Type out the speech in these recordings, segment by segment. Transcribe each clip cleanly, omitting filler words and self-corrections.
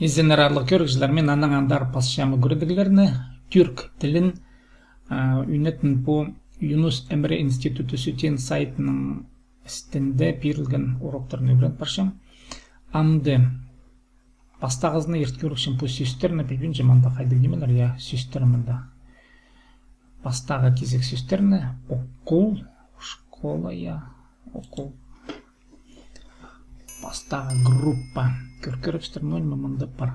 Izzenararlık görgücülerмен ananganдар pasşamı gördüklerini Türk tilin ünetін bu Yunus Emre Institutu Sütyen saytının sitinde берілген уроктарын öğrenip barşam. Amdı бастағызны ерткі өрікшін бұл сөстеріні білбен жаманда қайды демелер, я сөстерімінде. Бастағы кезек сөстеріні оқыл, школа, я оқыл. Бастағы группа. Көркөріпстерін ойнымында бар.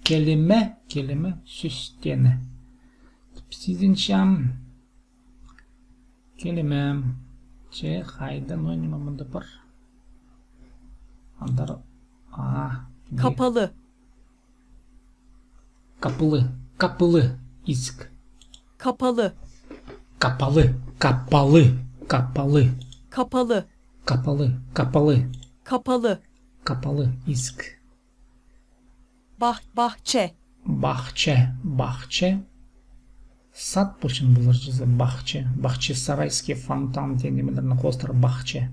Kelime süsteni. Sizin kelime haydan oynamamında var. Andar kapalı. Kapalı isk. Kapalı. Kapalı isk. Bahçe. Сад için bulur cüzü bahçe. Bahçe sarayski fontan dengemelerine kostar bahçe.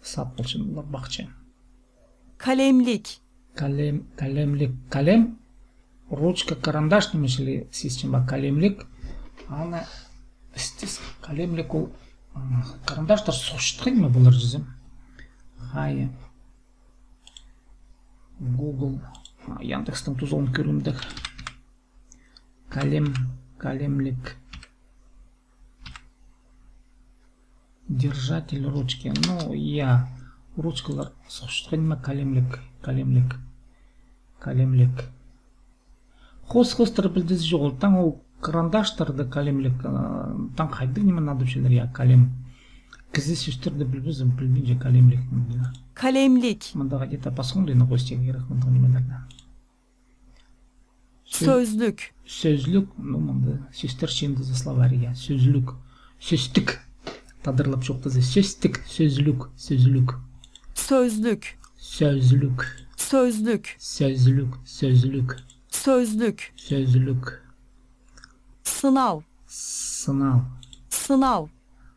Sad için bulur bahçe. Kalemlik. Kalem. Ручка, карандаш немешли система калемлик. Ана стис калемлик ол карандаштар соштық ме булар жүзім. Хай. Google. Яндекстің тузолын көрімдік. Калемлик. Держатель ручки. Ну, я. Ручкалар соштық ме калемлик. Хостар білдіз жоғыл. Таң ол карандаштарды калемлик. Таң қайды немен адып шелер, я калем. Кізі сөстерді білбізім, білбейінже калемлик. Kalemlik. Мұндаға дета пасқындайны қостегі керек мұндағы немелерді. Sözlük. Sözlük. Ну, мұнда сөстер шемді за словария. Sözlük. Сөстік. Тадырлап жоқтызы. Сөстік. Sözlük.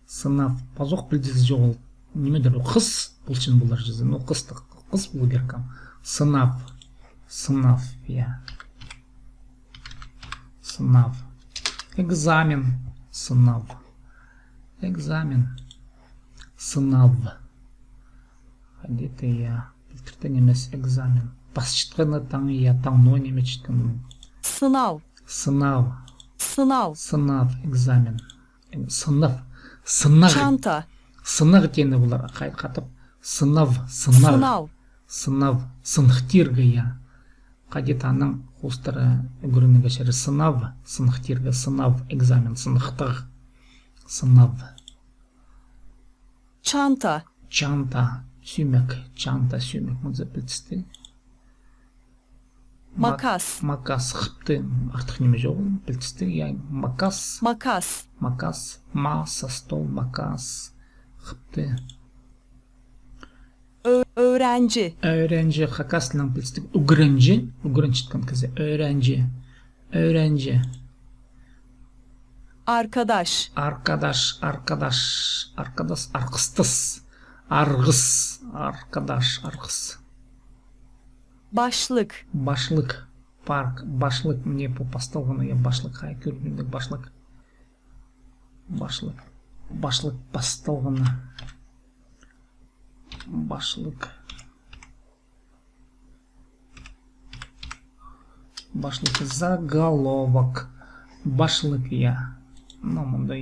Sınav. Пазоқ білдіз жоғыл. Немедір қыс бұлшын бұлар жүзі. Ну, қыс бұлы керкам. Sınav. Я. Sınav. Экзамен. Sınav. Хадеті я. Білтіртен емес экзамен. Басчытқыны таң я. Таң но немечіткін. Sınav. Экзамен. Сынақ. Çanta. Сынақ тені бұлар қатып. Сынав. Сынықтиргі я. Қадет аның қостары көрінігі шәрі. Сынықтиргі. Экзамен. Сынықтық. Çanta. Сүймек. Мұнзы білтісті. Makas. Қыпты. Артық неме жоқ. Білтісті. Makas. Masa, stol, makas. Қыпты. Öğrenci. Хакаслан білтісті. Үгірінчіткім кізі. Öğrenci. Arkadaş. Арқыстыс. Арғыс. Başlık. Парк. Башлық. Мне по посталғаны я башлық. Хай көрмендік башлық. Башлық басталғаны. Башлық. Заголовок. Башлық я. Ну, мұнда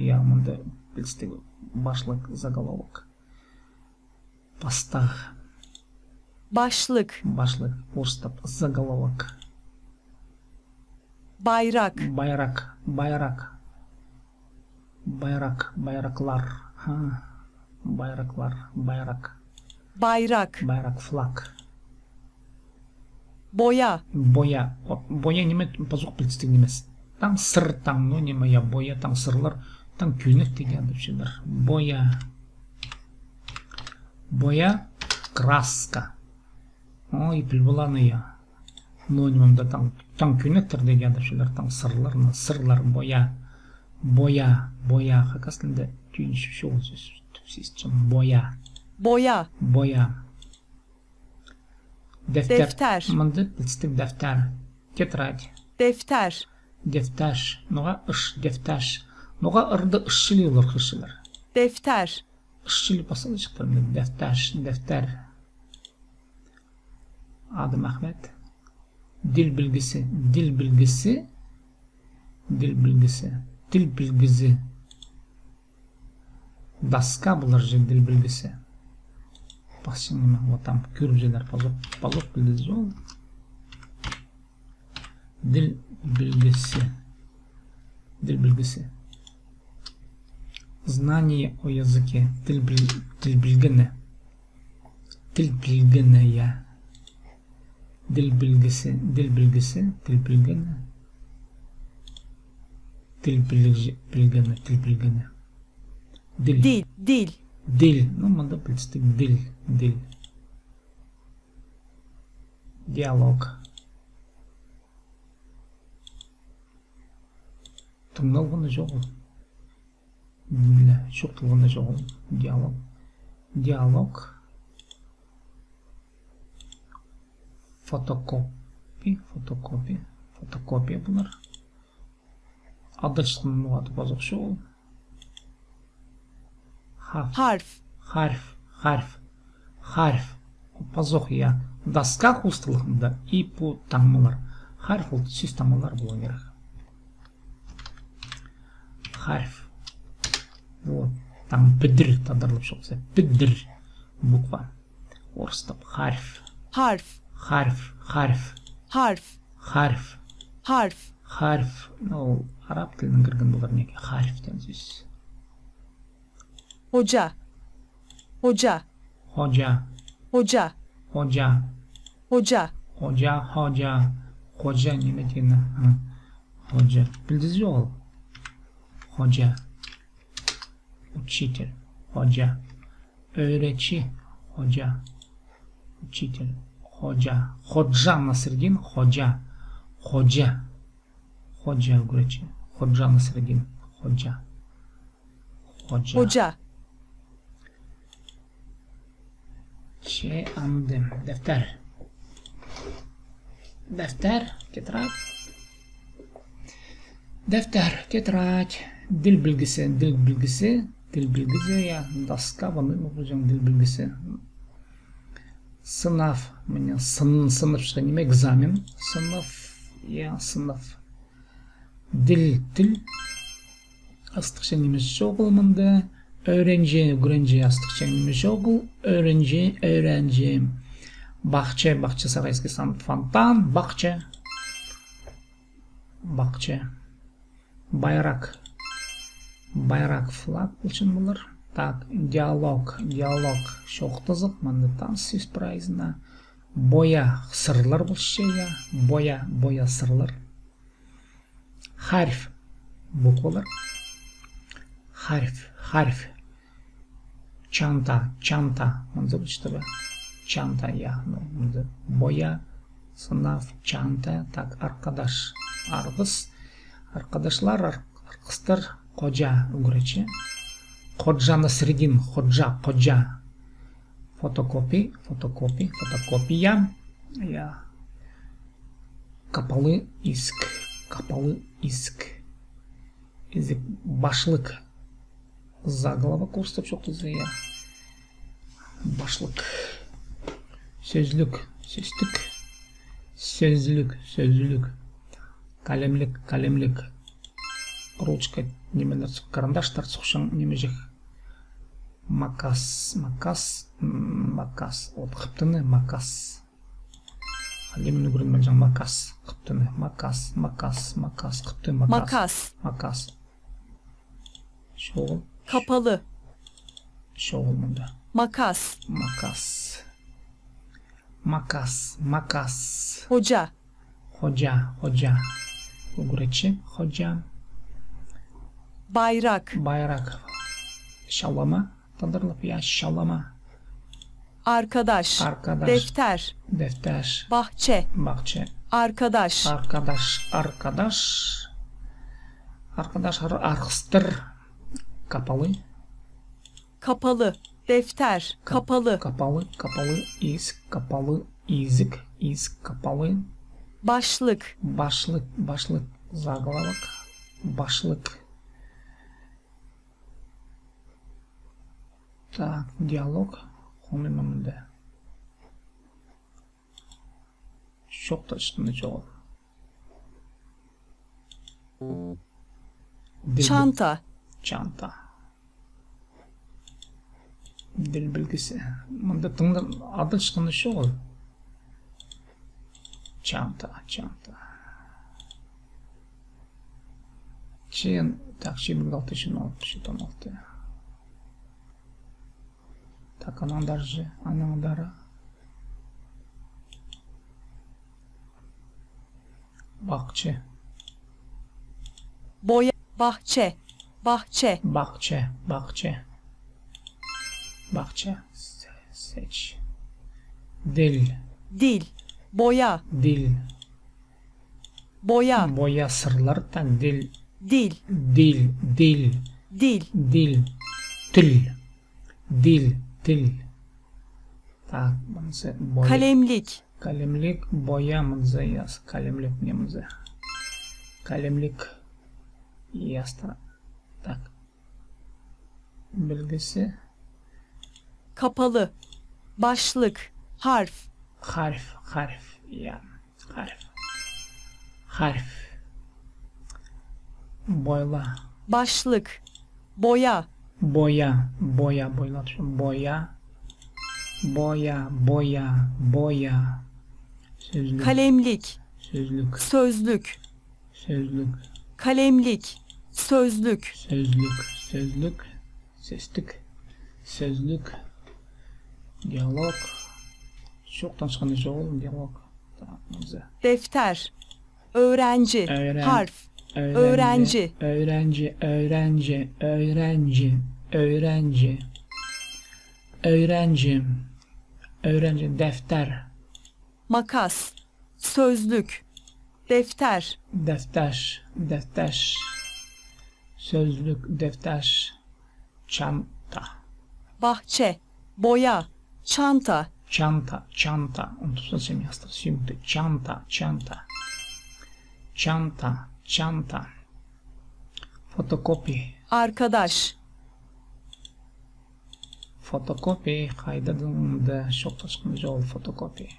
білістегі. Башлық, заголовок. Пастағы. Başlık. Постап. Заголовок. Bayrak. Bayraklар. Bayrak. Флаг. Boya. Боя неме пазуқ білістік немес. Таң сыр, таң но неме я боя, таң сырлар, таң күйнік деген дүпшелер. Боя. Краска. Ой, білболаны я. Но немемді таң күйніктір деген дүпшелер. Таң сырлар, боя. Хакаслында түйінші шоу түпсіз. Боя. Defter. Мынды білістік дәфтер. Тетрадь. Defter. Дефташ. Ноға үш дефташ. Ноға ұрды үшшілі олар қышылар. Defter. Үшшілі басылы шықтырды. Дефташ. Дефтер. Adım Ahmet. Dil bilgisi. Dil bilgisi. Dil bilgisi. Dil bilgisi. Daska bular же dil bilgisi. Басшының вот там көріп позок білгізі жол. Dil bilgisi. Dil bilgisi. Знание о языке. Dil bilgini. Dil bilgini. Dil bilgisi. Dil bilgisi. Dil bilgini. Dil bilgini. Dil bilgini. Dil. Dil. Dil. Normalde bilstik dil. Dil. Диалог. Тыңдалғаны жоқ ол. Жоқ тылғаны жоқ ол. Диалог. Диалог. Фотокопи. Фотокопи. Фотокопия бұлар. Адашқының ұғаты базық жоқ ол. Harf. Harf. Harf. Harf. Пазох я. Доска хустылығында и по таңмалар. Harf ол сөз таңмалар болу керек. Harf. Вот. Там бідір тадырылып шоқса. Бідір. Буква. Орыстап. Harf. Harf. Harf. Harf. Harf. Harf. Harf. Harf. Ол араб тілінің кірген болар неге. Harf ден сөз. Hoca. Hoca. Hoca. Hoca. Hoca. Hoca. Hoca. Hoca. Hoca neme degeni? Hoca. Bildiniz mi oğlum? Hoca. Учитель. Hoca. Öğretici. Hoca. Учитель. Hoca. Hoca Nasreddin. Hoca. Hoca. Hoca öğretici. Hoca Nasreddin. Hoca. Hoca. Hoca. Anladım. Defter. Defter. Tетрадь. Defter. Tетрадь. Dil bilgisi. Dil bilgisi. Dil bilgisi ya. Doska. Bunu mu bulacağım? Dil bilgisi. Sınav. Sınıf işte neyme? Egzamin. Sınıf. Ya sınıf. Dil. Astıkça neymiş çok olmadı. Öğrenci astıkça neymiş yok. Öğrenci. Bahçe sarayski samt fontan. Bahçe. Bayrak. Flag için bulur. Так, диалог. Şoqtızıq. Manda tam söz praizna. Boya. Sırlar bu şey ya. Boya sırlar. Harf. Bukvalar. Harf. Çanta. Manda bu işte be. Çanta ya. Boya. Sınav. Çanta. Tak, arkadaş. Argız. Arkadaşlar. Arkadaşlar. Koca. Uğraşı. Hoca Nasreddin. Hoca. Fotokopiya. Ya. Kapalı isk. Başlık. Заголовок курсов çok güzel ya. Başlık. Sözlük. Kalemlik. Ручка. Немене карандаштар сухшан немежек. Макас. Вот қыптыны макас. Халемini көрмелжан макас. Қыптыны макас. Қыпты макас. Şoğul. Kapalı. Şoğul bunda. Makas. Hoca. Uğraşı. Hoca. Bayrak. Şallama. Tadırlıp ya şallama. Arkadaş. Defter. Bahçe. Arkadaş. Arkadaşlar arkıstır. Kapalı. Defter. Kapalı. Kapalı iz kapalı. Başlık. Başlık zaglavalık. Başlık. Так, diyalog. Homimamında. Çok da üstünde çoğul. Çanta. Çanta. Dil bilgisi. Bunda tığında adı çıkında çoğul. Çanta. Çiğin takşi bilgaltı için olup şutan oldu. Так, anahtarı. Bahçe. Boya. Bahçe. Seç. Dil. Boya. Boya sırlar tak dil. Til. Так, boya. Kalemlik boya mınza yaz. Kalemlik ne mınza? Kalemlik yazda. Tak. Bilgisi. Kapalı. Başlık. Harf. Yani. Harf. Boyla. Başlık. Boya. Sözlük. Kalemlik. Sözlük. Kalemlik. Sözlük. Sözlük. Diyalog. Çoktan çıkan şey olur diyalog. Defter. Öğrenci. Harf. Öğrenci. Defter. Makas. Sözlük. Defter. Sözlük. Defter. Çanta. Bahçe. Boya. Çanta. Unutursa yazdır. Şimdi çanta. Fotokopi. Arkadaş. Fotokopi kaydedildi. Çok taşkınca oldu fotokopi.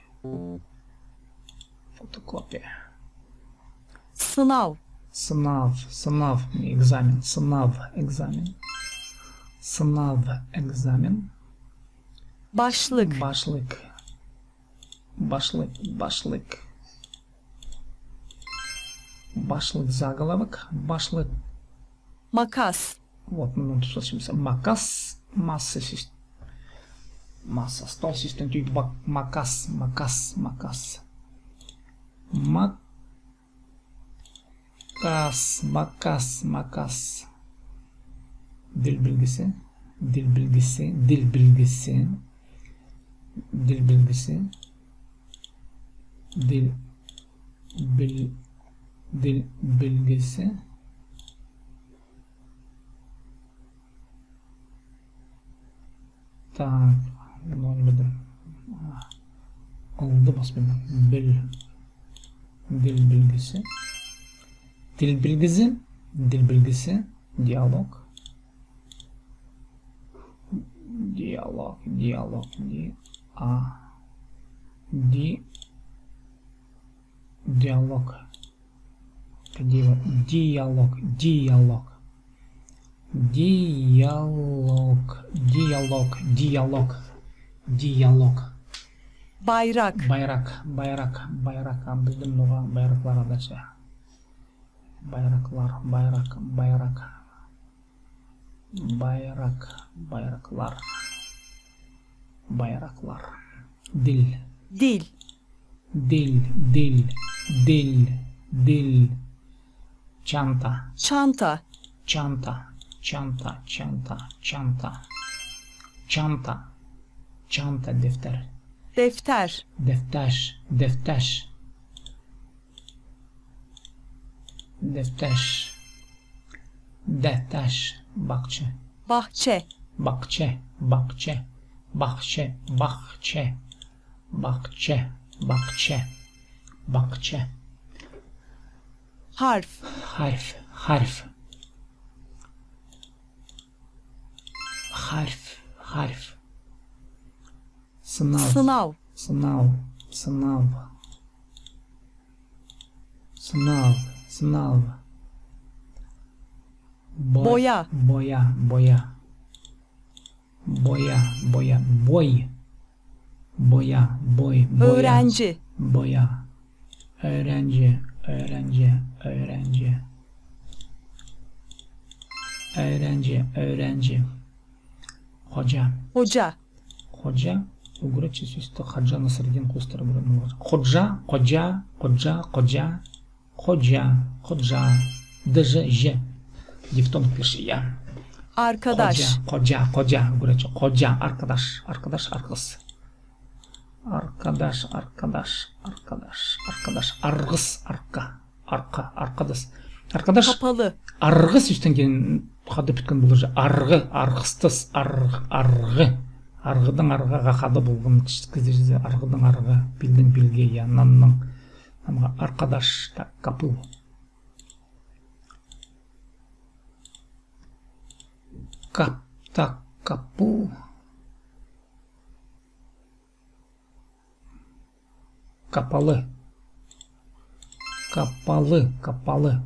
Sınav. Examen. Başlık. Başlık заголовок. Makas. Вот, ну, тут случился макас, масса, стол систем, макас. Dil bilgisi. Так, olmadı. Oldu basmıyorum. Dil bilgisi. Diyalog. Diyalog. Bayrak. Bildim nuga bayraklar adası. Bayraklar. Dil. Çanta. Defter. Bahçe. Bahçe. Bahçe. Harf. Harf. Harf. Harf. Harf. Sınav. Sınav. Sınav. Sınav. Sınav. Sınav. Boya. Boya. Boya. Boya. Boya. Boy. Boya. Boy. Boya. Öğrenci. Boya. Öğrenci. Öğrenci. Öğrenci. Öğrenci. Öğrenci. Hoca. Hoca. Hoca. У гречи сюсто хаджа на средин кустара буранова. Ходжа, ходжа, ходжа, ходжа, ходжа, ходжа. Дж, ж. Дифтонг пиши я. Arkadaş. Hoca, hoca, гречи. Hoca, arkadaş, arkadaş, arkadaş. Arkadaş, arkadaş, arkadaş, arkadaş. Argыс, arka, arka, arkadaş. Arkadaş. Kapalı. Argыс üstten gelen hadı bitken bulur. Argı, argыстыс, argı. Арғыдың арғаға қады болған кезде арғыдың арғы білдің білге я нанның арқадаш так капыл кап так капыл капалы капалы капалы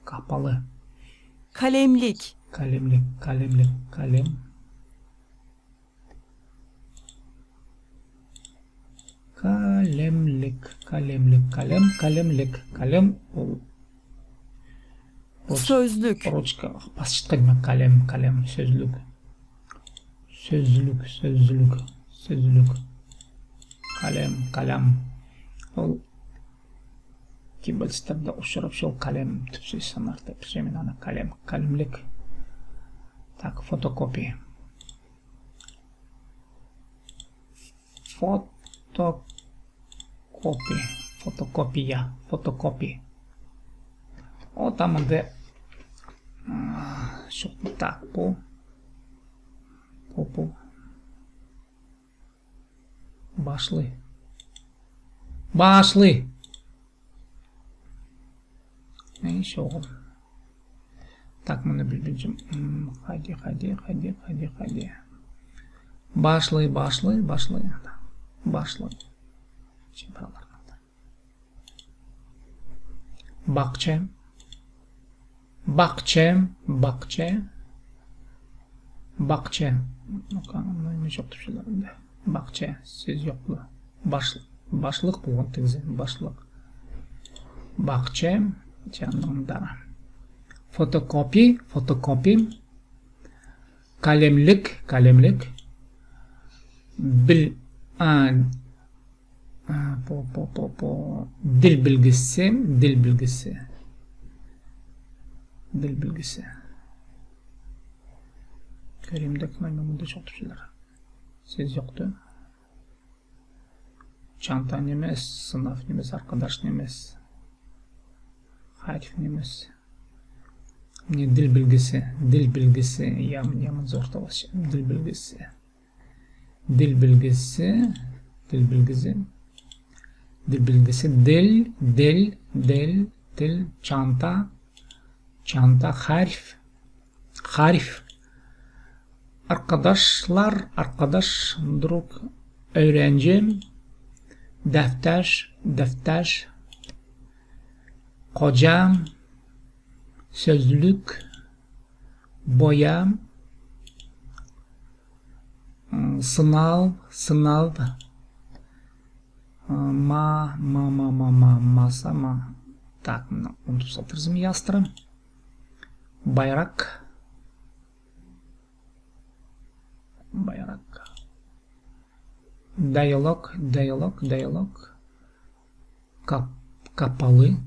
капалы Kalemlik. калемлік калемлік калем Kalemlik, kalemlik, kalem, kalemlik, kalem, Sözlük. Ручка, басшытқа деймін, kalem, kalem, sözlük, sözlük, sözlük, sözlük, kalem, kalem, ол кибальстарда ұшырап шол kalem түпсіз санарда, пішемен ана kalem, kalemlik, так, фотокопия, fotokopia, fotokopi. O tamam de şu tak bu başlı ne iş oğlum tak bunu bileceğim hadi başlı Bahçe. Bahçe. Bahçe. Bahçe. Neymiş yoktu şeylerinde. Bahçe. Siz yoklu. Başlık bulun teyze. Başlık. Bahçe. Canımda. Fotokopi. Fotokopi. Kalemlik. Kalemlik. Dil bilgisi, dil bilgisi, dil bilgisi. Göreyim bunda çok şeyler. Siz yoktu. Çanta nemes, sınav nemes, arkadaş nemes, harf nemes. Dil bilgisi, yaman zor tavsiye. Dil bilgisi, dil bilgisi. Dil bilgisi, dil, çanta, harf, arkadaşlar, drug, öğrenci, defter, koca, sözlük, boya, sınav, masa, так, onu satırız mı yastırım? Bayrak, diyalog, kapalı,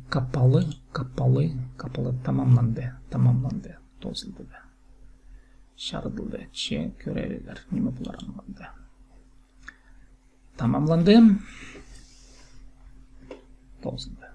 tamamlandı, tozuldu, şarıldı, görevliler, nime bular anlandı, tamamlandı, tozuldu.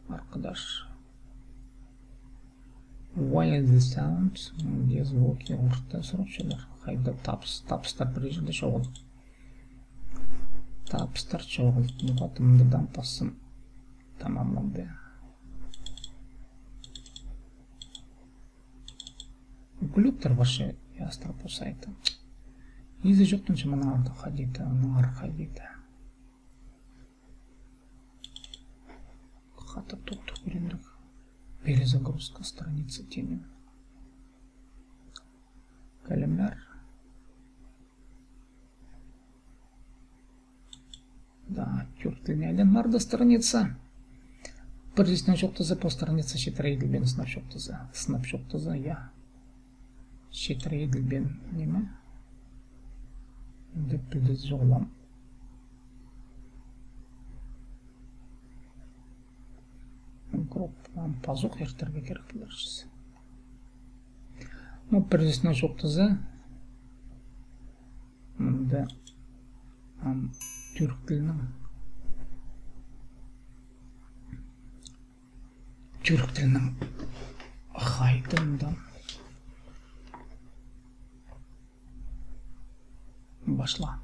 Arkadaş. Why is the sound? Diye звуки orta soruçlar. Hayda tapstar bir жерде çoğul. Tapstar çoğul. Muhatımdan pasım tamamlandı. Glüptер ваши ястар по сайту. Изи жоқтың че мына арда ходит, ары ходит. Хата тоқтық үйрендік. Перезагрузка страницы тени. Калемляр. Да, тюртыны айленларда страница. Бір снапшоттызы по странице шетрейділбен снапшоттызы я. Шетрейділбен неме? Деп білдіз жоғылам. Группам пазуқ ертерге керек біліршіз. Но бір снапшоттызы мұнда түрік тілінің қайтында başla.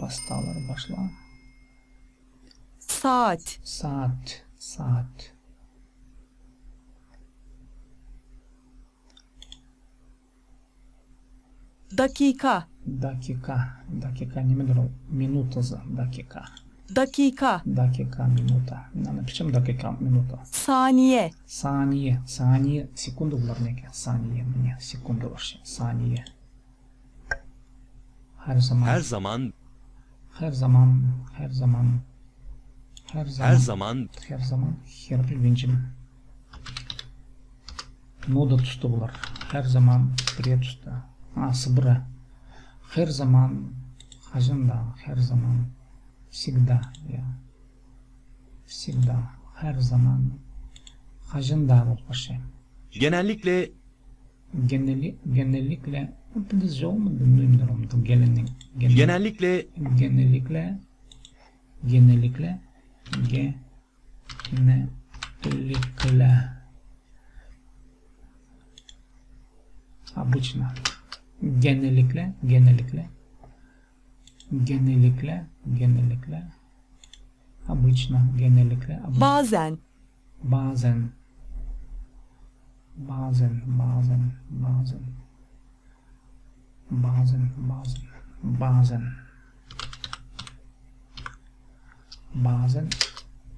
Pastalar başla. Saat. Dakika. Nedir o? Minutası. Dakika. Minuta. Напишем dakika, minuta. Saniye. Sekundu bular neke. Saniye. Sekundu var. Saniye. Her zaman her bilgincim noda tustu bular. Her zaman bir tustu. Sıbıra. Her zaman hacında, her zaman всегда ya. Her zaman hacında bu başı. Genellikle biz olmadı duymuyorum genellikle обычно genellikle обычно Bazen.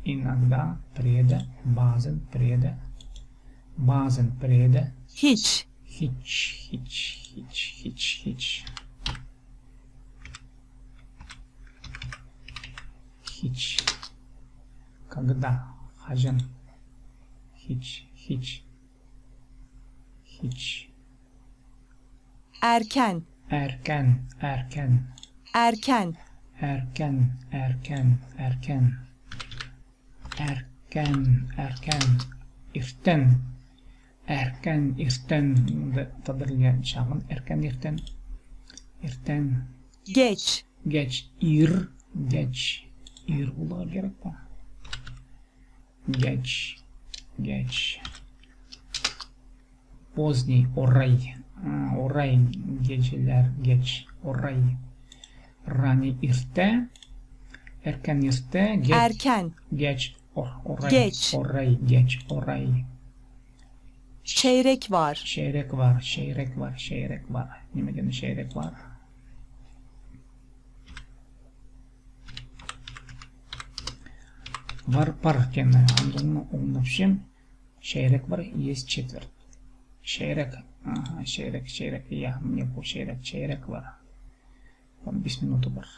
иногда преде Hiç. Когда хажен hiç Erken. erken tadırlıya çağın erken Geç. ir ula gerek var. Geç поздний oray geceler geç oray rani irte erken irte geç oray Çeyrek var. Çeyrek var. Немеден çeyrek var. Var parken onda всем çeyrek var, есть четверть. Çeyrek ya мне bu çeyrek var. 15 minutu var.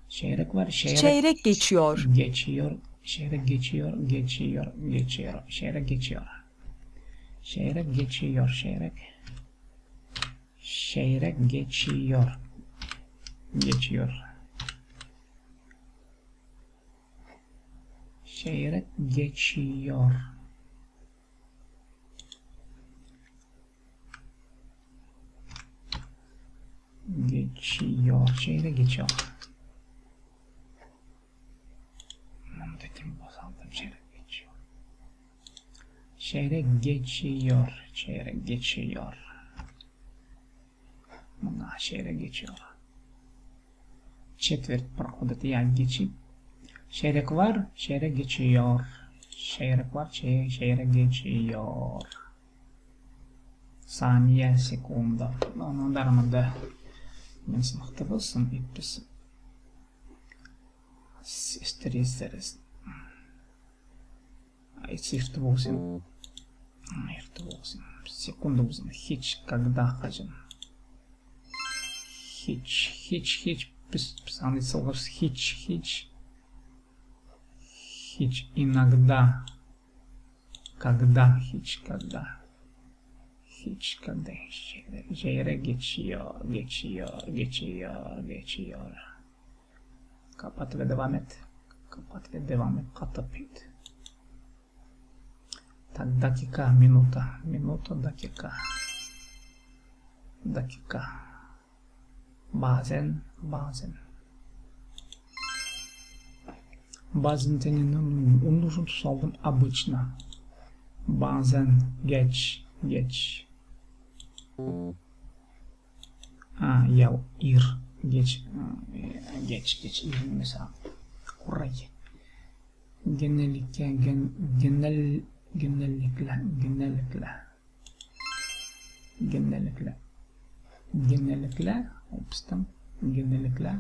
Çeyrek var. Çeyrek geçiyor. Çeyrek geçiyor. Öteki boşaldım. Çeyrek geçiyor. Çeyrek geçiyor. Çeyrek geçiyor. Buna çeyrek geçiyor. Четверть проходит ya geçip. Çeyrek var, çeyrek geçiyor. Çeyrek var, çeyrek geçiyor. Saniye, sekunda. Onu darmada. Ben sınıfta bulsun, iptesin. İsteriz. Цифры 8. Цифры 8. Секунду 8. Hiç, когда хотим. Hiç. Biz anlayacağız. Hiç. Иногда. Когда. Hiç, когда. Çeyrek geçiyor. Kapat ve devam et. Kapat et. Dakika, minuta, dakika. Bazen. Bazen senin onu tutalım обычно. Bazen geç. Ya geç mesela orayı. Genellikle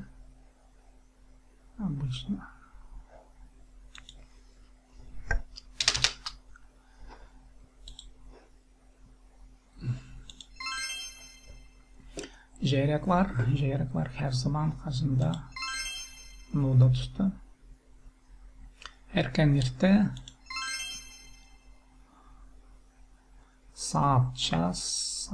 обычно Çeyrek var her zaman hazında nuda tuttu. Erken irte saat ças.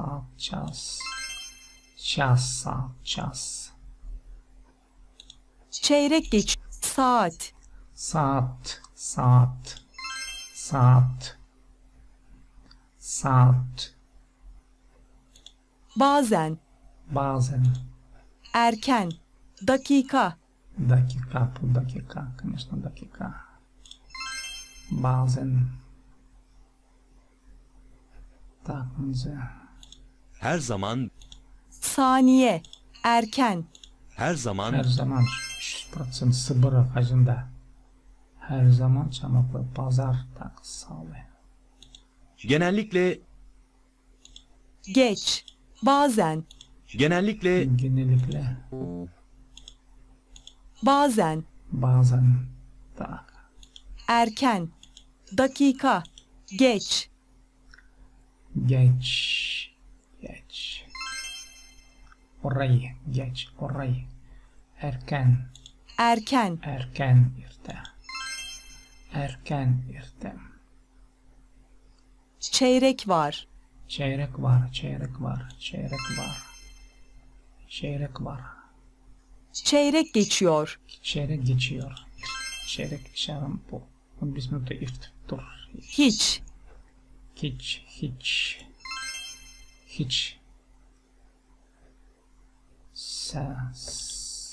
Çeyrek geç. Saat. Bazen. Erken. Dakika. Dakika, конечно, dakika. Bazen. Her zaman. Saniye. Erken. Her zaman. 100% sıbırı hacında. Her zaman çamaklı pazar sağlı. Genellikle. Geç. Bazen. Genellikle. Bazen. Erken. Dakika. Geç. Orayı. Erken. irte. Çeyrek var. Çeyrek Çeyrek geçiyor. Çeyrek bu. Biz minuta irt. Dur. Hiç.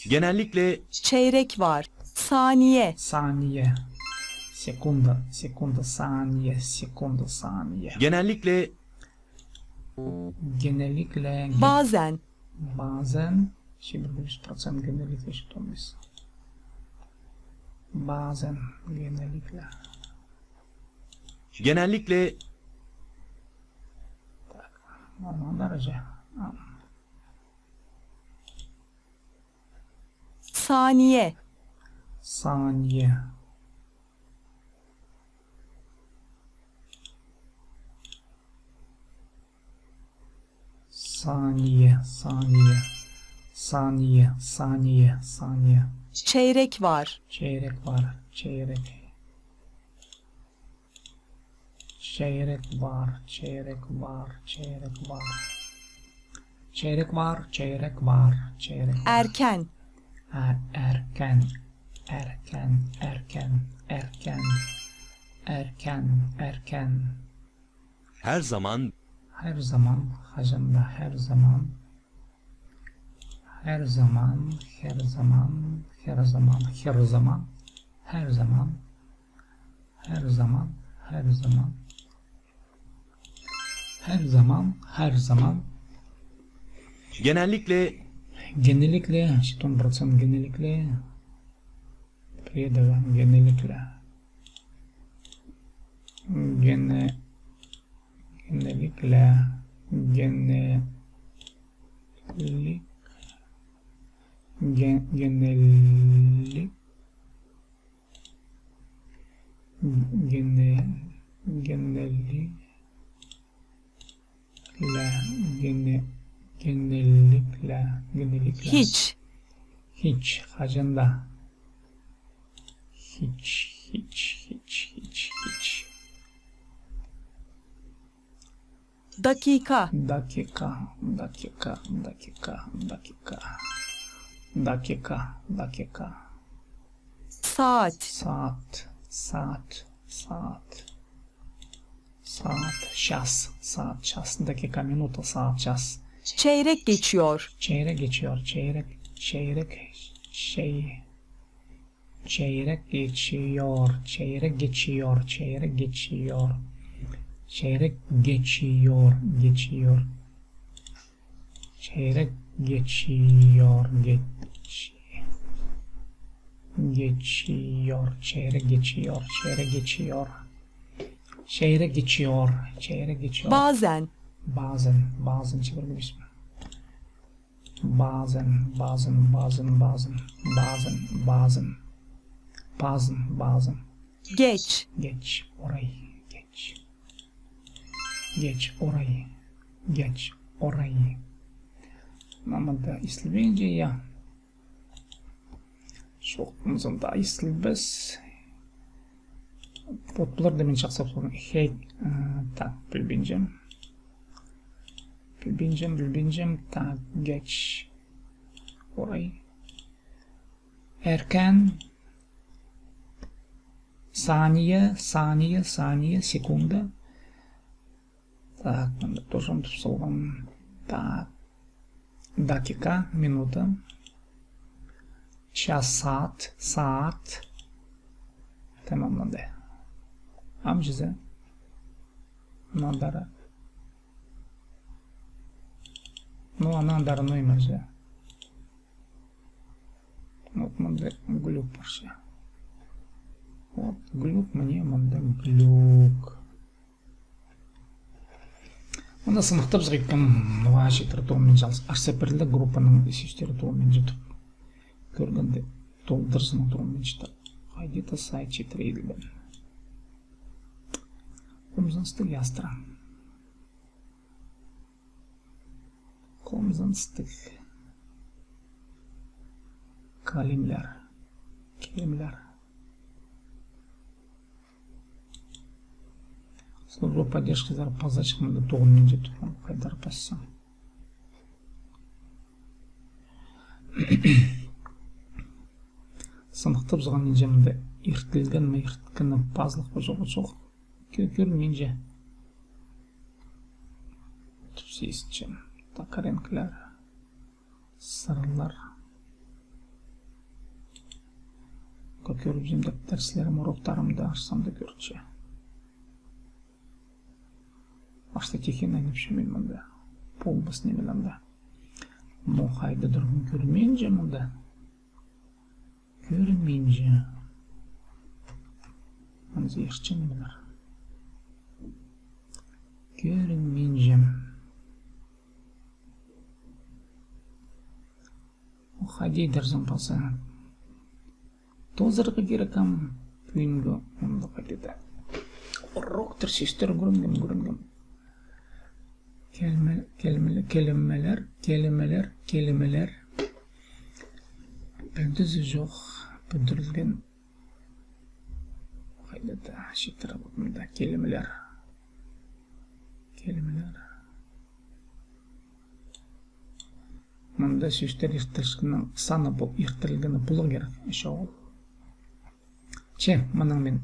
Genellikle. Çeyrek var. Saniye. Sekunda, saniye. Genellikle. Bazen. Şimdi 100% genellikle eşit olmuş. Bazen genellikle. Normal derece. Saniye. Saniye. Çeyrek var. Çeyrek var. Erken. Erken. Her zaman. Hacında her zaman. Her zaman, her zaman. Her zaman, her zaman. Genellikle Genellikle, 10% genellikle. Предава, genellikle. Genellikle. Genellik. Genellik. Genellikle. Genellikle. Hiç. Hiç. Hacında. Hiç. Dakika. Dakika. Saat. Saat. Ças. Saat, ças. Dakika, minuta, saat, ças. Çeyrek geçiyor. Çeyrek geçiyor. Çeyrek geçiyor. Bazen. Bazen çevirebiliriz mi? Bazen. Geç. Geç orayı, geç orayı. Ama da İslamiyece ya. Şoğumuzun da İslamiyece. Potlar demin çaksak sorun. Hey, tak, bilbineceğim. Tak, geç orayı. Erken. Saniye, sekunda. Так, надо тоже словом. Так, dakika, minuta. Час, saat. Tamamlandı. Amcize. Nandara. Nandara no imece. Вот мында глюк парша. Вот глюк мне мында глюк. Мында сыныктап жайкан важи тартумен жалс арсеперлі группаның сүйістері туымен жетіп көргенде толдырсының туымен жетіп где-то сайт четырейділбен. Комзанстық ястыра. Комзанстық. Калимler. Служба поддержки зарплатчикам да тоғын жетіп қайдар пассам. Сынықтып зған нинжамды ертілген ме ерткіні пазлық па жоқ. Көр нинжа. Түпсейістчен. Такаренкілер. Сырлар. Көріп жемдік дәріслерім, уроктарымды ашсамды көртші. Ашты текен айныпшы мен мұнда. Полбас немеламда. Мұқайды дұрғын көрменже мұнда. Көрменже. Мұнды ешчі немелер. Көрменже. Мұқайды дәрзін палса. Тозырғы керекам пүйінгі мұнды қайтеді. Роктыр сестер көрінгім. Kelimeler. Bündüzü жоқ, bündürülgen. Қайдада, шеттері бұтында, kelimeler. Мұнда сөздер ертілгінің саны бұл, ертілгені бұлы керек, шоғыл. Мұның мен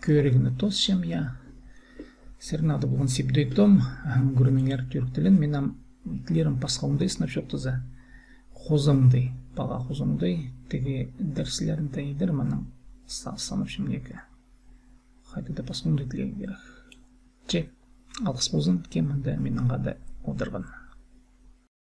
көрігіні тосшым, я. Сернады бұлғын сепдөйтім, көрмеңер түріктілін, менім тілерім пасқауындай сынап шоқтызы. Қозымдай, баға қозымдай, теге дәрсілерін тәйдер, мұның санып шымдекі. Қайта да басқа ондай тілегі керек. Же, алғыс болсын, кем анда мен аңғада отырған.